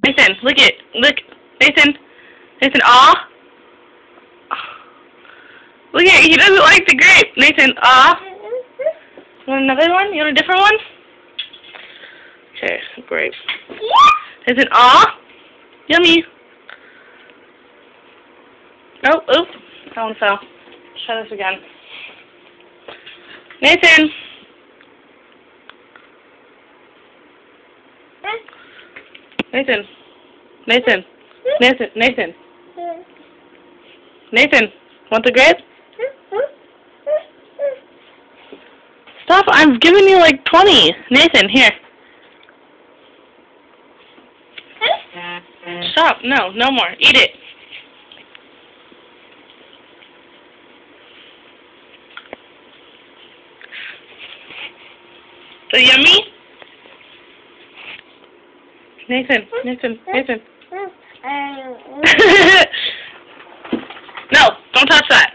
Nathan, look it. Look. Nathan. Nathan, aw. Look at it. He doesn't like the grape. Nathan, aw. You want another one? You want a different one? Okay, grape. Nathan, aw. Yummy. Oh, oops. That one fell. Try this again. Nathan. Nathan. Nathan. Nathan. Nathan. Nathan. Want the grape? Stop. I'm giving you like 20. Nathan, here. Stop. No. No more. Eat it. So yummy? Nathan, Nathan, Nathan. No, don't touch that.